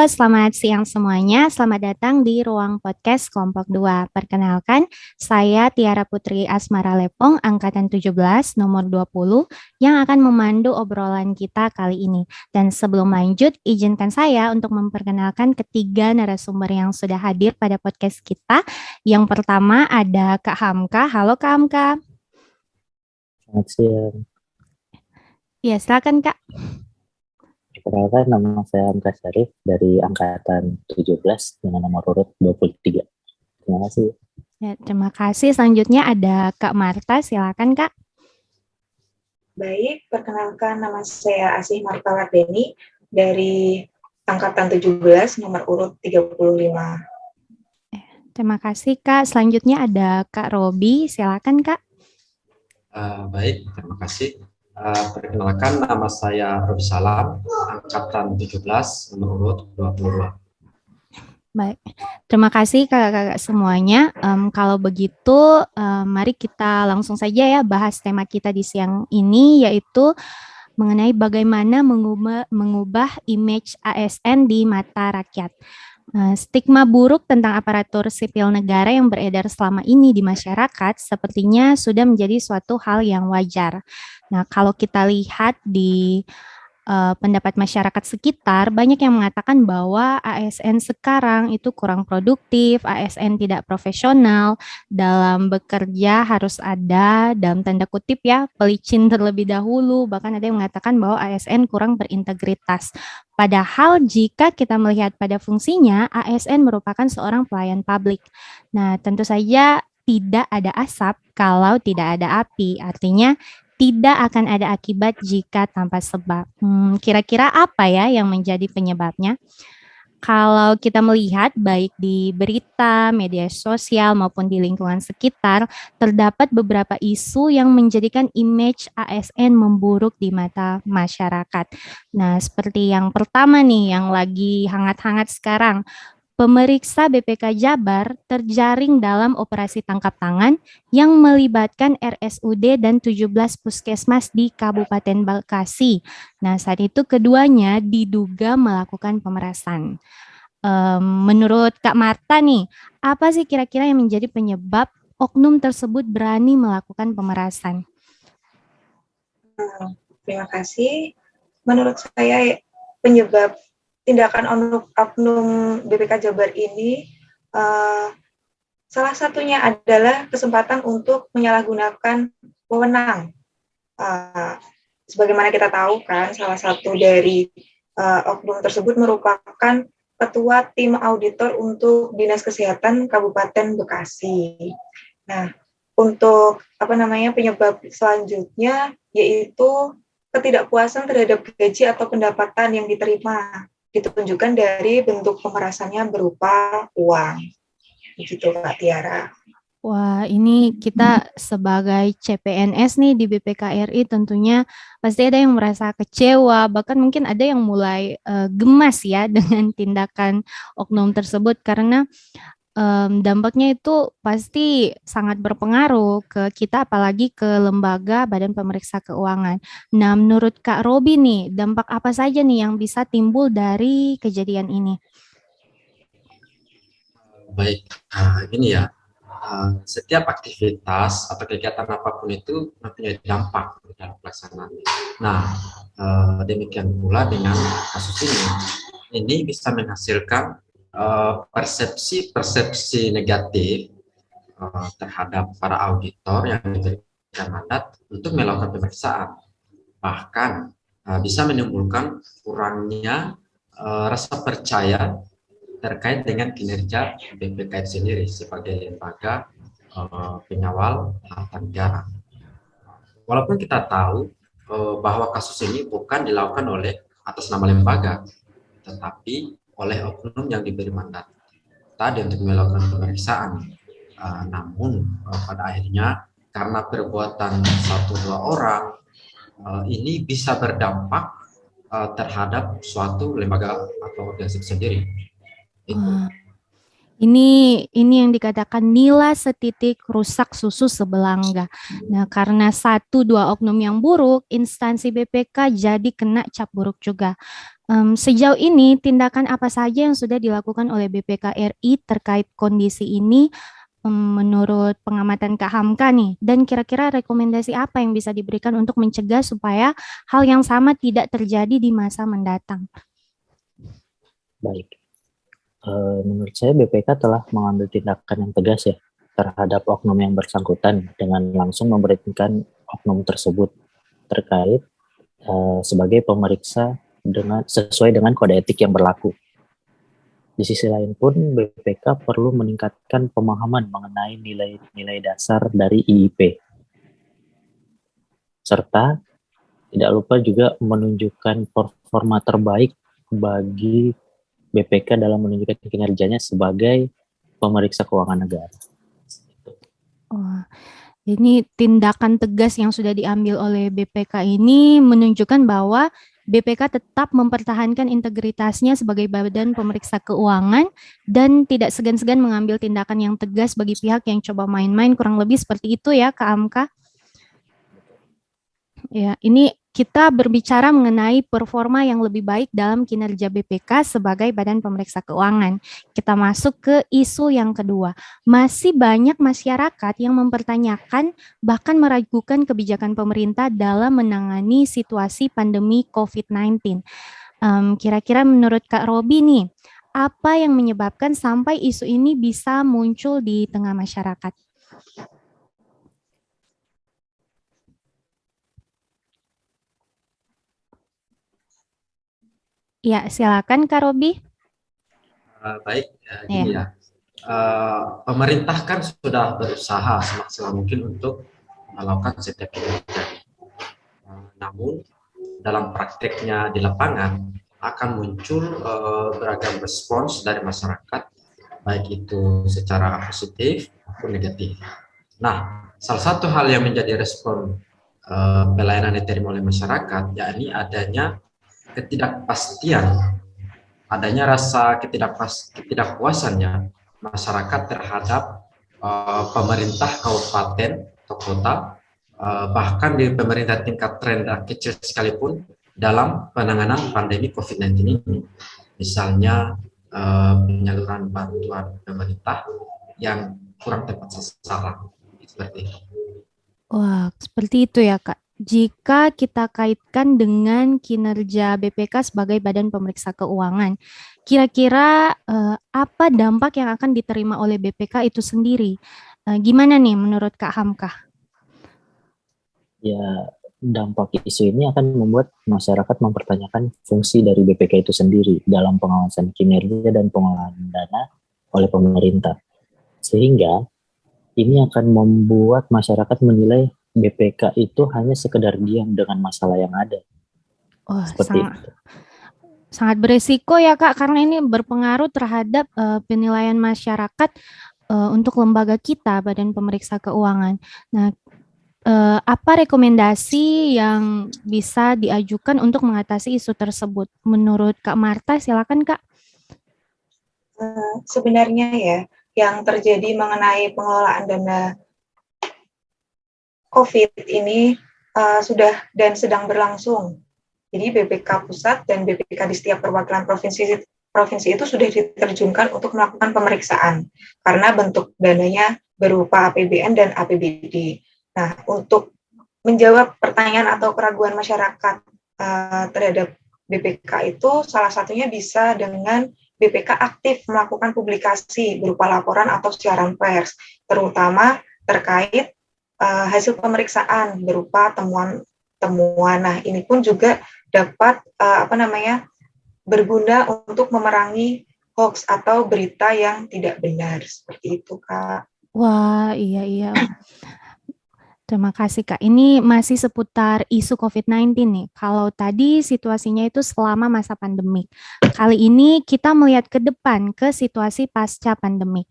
Halo, selamat siang semuanya. Selamat datang di ruang podcast kelompok 2. Perkenalkan, saya Tiara Putri Asmara Lepong, angkatan 17, nomor 20, yang akan memandu obrolan kita kali ini. Dan sebelum lanjut, izinkan saya untuk memperkenalkan ketiga narasumber yang sudah hadir pada podcast kita. Yang pertama ada Kak Hamka. Halo Kak Hamka. Selamat siang. Ya, silakan Kak. Perkenalkan, nama saya Hamka Syarif dari angkatan 17 dengan nomor urut 23. Terima kasih. Ya, terima kasih. Selanjutnya ada Kak Marta. Silakan Kak. Baik, perkenalkan nama saya Asih Marta Wardeni dari angkatan 17 nomor urut 35. Terima kasih Kak. Selanjutnya ada Kak Robi. Silakan Kak. Baik, terima kasih. Perkenalkan, nama saya Robi Salam, angkatan 17, nomor urut 22. Baik, terima kasih kakak-kakak semuanya. Kalau begitu, mari kita langsung saja ya bahas tema kita di siang ini, yaitu mengenai bagaimana mengubah image ASN di mata rakyat. Stigma buruk tentang aparatur sipil negara yang beredar selama ini di masyarakat sepertinya sudah menjadi suatu hal yang wajar. Nah, kalau kita lihat di pendapat masyarakat sekitar, banyak yang mengatakan bahwa ASN sekarang itu kurang produktif, ASN tidak profesional, dalam bekerja harus ada, dalam tanda kutip ya, pelicin terlebih dahulu, bahkan ada yang mengatakan bahwa ASN kurang berintegritas. Padahal jika kita melihat pada fungsinya, ASN merupakan seorang pelayan publik. Nah, tentu saja tidak ada asap kalau tidak ada api, artinya tidak akan ada akibat jika tanpa sebab. Kira-kira apa ya yang menjadi penyebabnya? Kalau kita melihat baik di berita, media sosial maupun di lingkungan sekitar, terdapat beberapa isu yang menjadikan image ASN memburuk di mata masyarakat. Nah, seperti yang pertama nih, yang lagi hangat-hangat sekarang, pemeriksa BPK Jabar terjaring dalam operasi tangkap tangan yang melibatkan RSUD dan 17 puskesmas di Kabupaten Bekasi. Nah, saat itu keduanya diduga melakukan pemerasan. Menurut Kak Marta nih, apa sih kira-kira yang menjadi penyebab oknum tersebut berani melakukan pemerasan? Terima kasih. Menurut saya penyebab tindakan oknum BPK Jabar ini salah satunya adalah kesempatan untuk menyalahgunakan wewenang. Sebagaimana kita tahu kan, salah satu dari oknum tersebut merupakan ketua tim auditor untuk Dinas Kesehatan Kabupaten Bekasi. Nah, untuk penyebab selanjutnya yaitu ketidakpuasan terhadap gaji atau pendapatan yang diterima ditunjukkan dari bentuk pemerasannya berupa uang. Begitu Kak Tiara. Wah, ini kita sebagai CPNS nih di BPKRI tentunya pasti ada yang merasa kecewa, bahkan mungkin ada yang mulai gemas ya dengan tindakan oknum tersebut karena dampaknya itu pasti sangat berpengaruh ke kita, apalagi ke lembaga Badan Pemeriksa Keuangan. Nah, menurut Kak Robi nih, dampak apa saja nih yang bisa timbul dari kejadian ini? Baik, ini ya, setiap aktivitas atau kegiatan apapun itu mempunyai dampak dalam pelaksanaannya. Nah, demikian pula dengan kasus ini. Ini bisa menghasilkan persepsi-persepsi negatif terhadap para auditor yang diberikan mandat untuk melakukan pemeriksaan. Bahkan bisa menimbulkan kurangnya rasa percaya terkait dengan kinerja BPK sendiri sebagai lembaga pengawal harta negara. Walaupun kita tahu bahwa kasus ini bukan dilakukan oleh atas nama lembaga, tetapi oleh oknum yang diberi mandat tadi untuk melakukan pemeriksaan. Namun pada akhirnya karena perbuatan satu dua orang ini bisa berdampak terhadap suatu lembaga atau organisasi sendiri. Itu. Ini yang dikatakan nila setitik rusak susu sebelangga. Nah, karena 1-2 oknum yang buruk, instansi BPK jadi kena cap buruk juga. Sejauh ini, tindakan apa saja yang sudah dilakukan oleh BPK RI terkait kondisi ini menurut pengamatan Kak Hamka nih? Dan kira-kira rekomendasi apa yang bisa diberikan untuk mencegah supaya hal yang sama tidak terjadi di masa mendatang? Baik. Menurut saya BPK telah mengambil tindakan yang tegas ya terhadap oknum yang bersangkutan dengan langsung memberhentikan oknum tersebut terkait sebagai pemeriksa sesuai dengan kode etik yang berlaku. Di sisi lain pun BPK perlu meningkatkan pemahaman mengenai nilai-nilai dasar dari IIP, serta tidak lupa juga menunjukkan performa terbaik bagi BPK dalam menunjukkan kinerjanya sebagai pemeriksa keuangan negara. Wah, ini tindakan tegas yang sudah diambil oleh BPK ini menunjukkan bahwa BPK tetap mempertahankan integritasnya sebagai badan pemeriksa keuangan dan tidak segan-segan mengambil tindakan yang tegas bagi pihak yang coba main-main, kurang lebih seperti itu ya Kak Amka. Ya, ini kita berbicara mengenai performa yang lebih baik dalam kinerja BPK sebagai badan pemeriksa keuangan. Kita masuk ke isu yang kedua. Masih banyak masyarakat yang mempertanyakan bahkan meragukan kebijakan pemerintah dalam menangani situasi pandemi COVID-19. Kira-kira menurut Kak Robi nih, apa yang menyebabkan sampai isu ini bisa muncul di tengah masyarakat? Ya, silakan Kak Robi. Baik, gini ya. Pemerintah kan sudah berusaha semaksimal mungkin untuk melakukan setiap kebijakan. Namun dalam prakteknya di lapangan akan muncul beragam respons dari masyarakat, baik itu secara positif maupun negatif. Nah, salah satu hal yang menjadi respon pelayanan yang diterima oleh masyarakat, yakni adanya ketidakpastian, adanya rasa ketidakpuasannya masyarakat terhadap pemerintah kabupaten atau kota, bahkan di pemerintah tingkat rendah kecil sekalipun dalam penanganan pandemi COVID-19 ini. Misalnya penyaluran bantuan pemerintah yang kurang tepat sasaran, seperti itu. Wah, seperti itu ya Kak. Jika kita kaitkan dengan kinerja BPK sebagai badan pemeriksa keuangan, kira-kira apa dampak yang akan diterima oleh BPK itu sendiri? Gimana nih menurut Kak Hamka? Ya, dampak isu ini akan membuat masyarakat mempertanyakan fungsi dari BPK itu sendiri dalam pengawasan kinerja dan pengelolaan dana oleh pemerintah. Sehingga ini akan membuat masyarakat menilai BPK itu hanya sekedar diam dengan masalah yang ada. Wah, Seperti itu. sangat beresiko ya Kak, karena ini berpengaruh terhadap penilaian masyarakat untuk lembaga kita, Badan Pemeriksa Keuangan. Nah, apa rekomendasi yang bisa diajukan untuk mengatasi isu tersebut? Menurut Kak Marta, silakan Kak. Sebenarnya ya, yang terjadi mengenai pengelolaan dana COVID ini sudah dan sedang berlangsung. Jadi BPK pusat dan BPK di setiap perwakilan provinsi itu sudah diterjunkan untuk melakukan pemeriksaan karena bentuk dananya berupa APBN dan APBD. Nah, untuk menjawab pertanyaan atau keraguan masyarakat terhadap BPK itu salah satunya bisa dengan BPK aktif melakukan publikasi berupa laporan atau siaran pers, terutama terkait hasil pemeriksaan berupa temuan. Nah, ini pun juga dapat berguna untuk memerangi hoax atau berita yang tidak benar, seperti itu Kak. Wah, iya. Terima kasih Kak. Ini masih seputar isu COVID-19 nih. Kalau tadi situasinya itu selama masa pandemik. Kali ini kita melihat ke depan ke situasi pasca pandemik.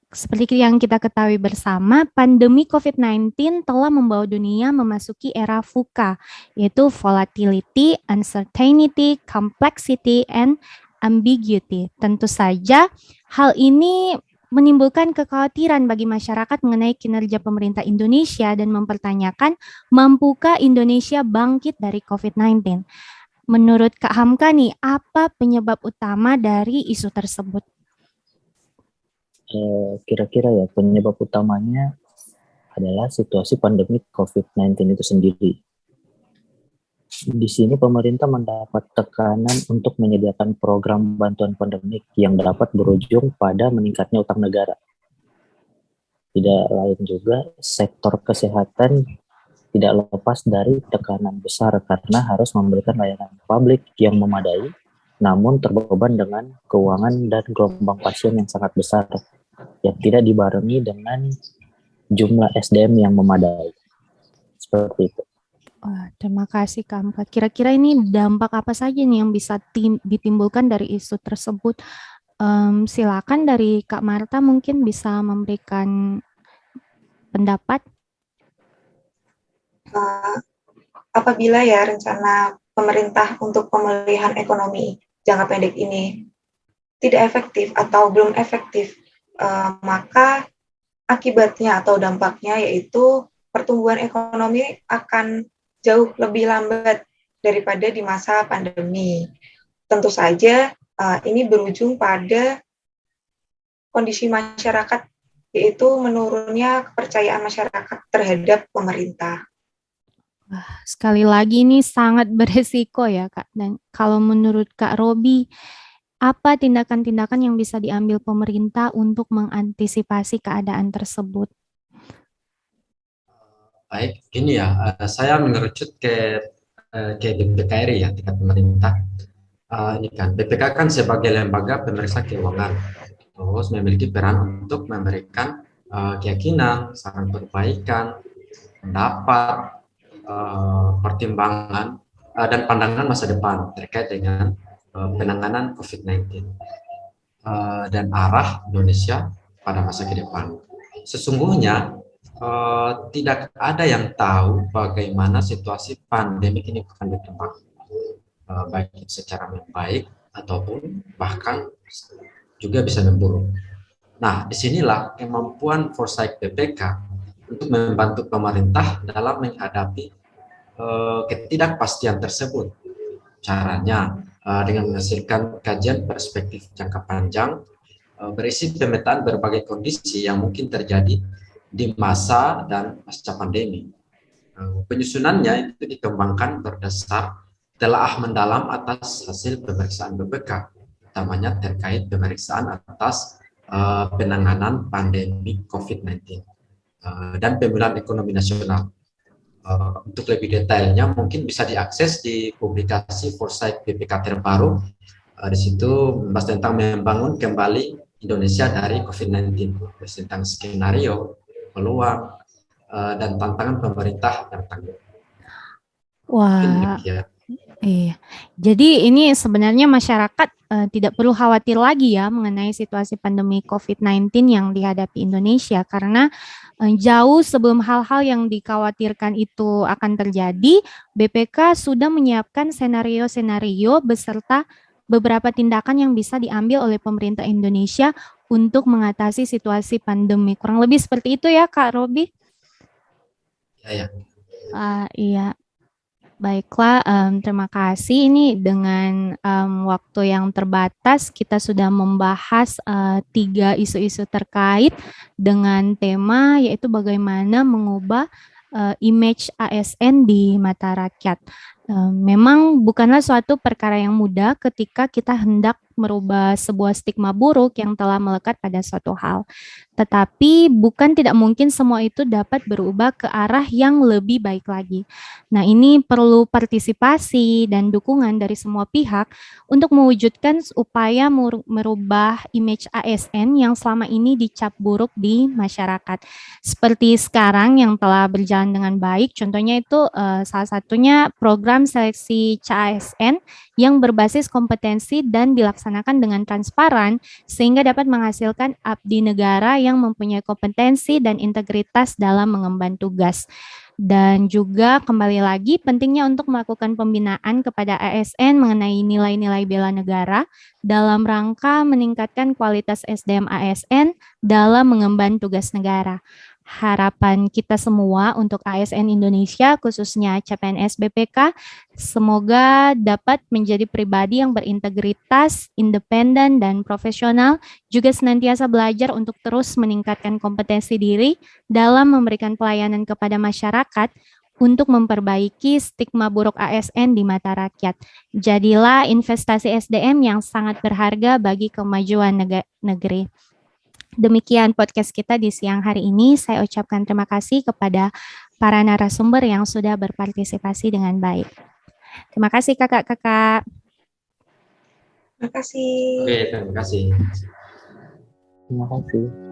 Seperti yang kita ketahui bersama, pandemi COVID-19 telah membawa dunia memasuki era VUCA, yaitu volatility, uncertainty, complexity, and ambiguity. Tentu saja hal ini menimbulkan kekhawatiran bagi masyarakat mengenai kinerja pemerintah Indonesia dan mempertanyakan mampukah Indonesia bangkit dari COVID-19. Menurut Kak Hamka nih, apa penyebab utama dari isu tersebut? Kira-kira ya penyebab utamanya adalah situasi pandemi COVID-19 itu sendiri. Di sini pemerintah mendapat tekanan untuk menyediakan program bantuan pandemik yang dapat berujung pada meningkatnya utang negara. Tidak lain juga, sektor kesehatan tidak lepas dari tekanan besar karena harus memberikan layanan publik yang memadai, namun terbeban dengan keuangan dan gelombang pasien yang sangat besar, yang tidak dibarengi dengan jumlah SDM yang memadai. Seperti itu. Wah, terima kasih Kak Hamka. Kira-kira ini dampak apa saja nih yang bisa ditimbulkan dari isu tersebut? Silakan dari Kak Marta mungkin bisa memberikan pendapat. Apabila ya rencana pemerintah untuk pemulihan ekonomi jangka pendek ini tidak efektif atau belum efektif, maka akibatnya atau dampaknya yaitu pertumbuhan ekonomi akan jauh lebih lambat daripada di masa pandemi. Tentu saja ini berujung pada kondisi masyarakat, yaitu menurunnya kepercayaan masyarakat terhadap pemerintah. Sekali lagi ini sangat beresiko ya Kak. Dan kalau menurut Kak Robi, apa tindakan-tindakan yang bisa diambil pemerintah untuk mengantisipasi keadaan tersebut? Baik, gini ya, saya mengerucut ke BPKRI ya, tingkat pemerintah. Ini kan BPK kan sebagai lembaga pemeriksa keuangan, terus memiliki peran untuk memberikan keyakinan, saran perbaikan, pendapat, pertimbangan dan pandangan masa depan terkait dengan penanganan COVID-19 dan arah Indonesia pada masa ke depan. Sesungguhnya tidak ada yang tahu bagaimana situasi pandemi ini akan berkembang, baik secara membaik ataupun bahkan juga bisa memburuk. Nah, disinilah kemampuan foresight BPK untuk membantu pemerintah dalam menghadapi ketidakpastian tersebut. Caranya dengan menghasilkan kajian perspektif jangka panjang berisi pemetaan berbagai kondisi yang mungkin terjadi di masa dan pasca pandemi. Penyusunannya itu dikembangkan berdasar telaah mendalam atas hasil pemeriksaan BPK, utamanya terkait pemeriksaan atas penanganan pandemi COVID-19 dan pemulihan ekonomi nasional. Untuk lebih detailnya mungkin bisa diakses di publikasi Foresight BPK terbaru. Di situ membahas tentang membangun kembali Indonesia dari COVID-19, tentang skenario, peluang, dan tantangan pemerintah yang tangguh. Wah, iya. Jadi ini sebenarnya masyarakat tidak perlu khawatir lagi ya mengenai situasi pandemi COVID-19 yang dihadapi Indonesia karena jauh sebelum hal-hal yang dikhawatirkan itu akan terjadi, BPK sudah menyiapkan senario-senario beserta beberapa tindakan yang bisa diambil oleh pemerintah Indonesia untuk mengatasi situasi pandemi. Kurang lebih seperti itu ya, Kak Robi? Ya. Iya. Baiklah, terima kasih. Ini dengan waktu yang terbatas, kita sudah membahas 3 isu-isu terkait dengan tema yaitu bagaimana mengubah image ASN di mata rakyat. Memang bukanlah suatu perkara yang mudah ketika kita hendak merubah sebuah stigma buruk yang telah melekat pada suatu hal. Tetapi bukan tidak mungkin semua itu dapat berubah ke arah yang lebih baik lagi. Nah, ini perlu partisipasi dan dukungan dari semua pihak untuk mewujudkan upaya merubah image ASN yang selama ini dicap buruk di masyarakat. Seperti sekarang yang telah berjalan dengan baik, contohnya itu salah satunya program seleksi CASN yang berbasis kompetensi dan dilaksanakan dengan transparan sehingga dapat menghasilkan abdi negara yang mempunyai kompetensi dan integritas dalam mengemban tugas. Dan juga kembali lagi pentingnya untuk melakukan pembinaan kepada ASN mengenai nilai-nilai bela negara dalam rangka meningkatkan kualitas SDM ASN dalam mengemban tugas negara. Harapan kita semua untuk ASN Indonesia, khususnya CPNS BPK, semoga dapat menjadi pribadi yang berintegritas, independen, dan profesional, juga senantiasa belajar untuk terus meningkatkan kompetensi diri dalam memberikan pelayanan kepada masyarakat untuk memperbaiki stigma buruk ASN di mata rakyat. Jadilah investasi SDM yang sangat berharga bagi kemajuan negeri. Demikian podcast kita di siang hari ini. Saya ucapkan terima kasih kepada para narasumber yang sudah berpartisipasi dengan baik. Terima kasih kakak-kakak. Terima kasih. Oke, terima kasih. Terima kasih.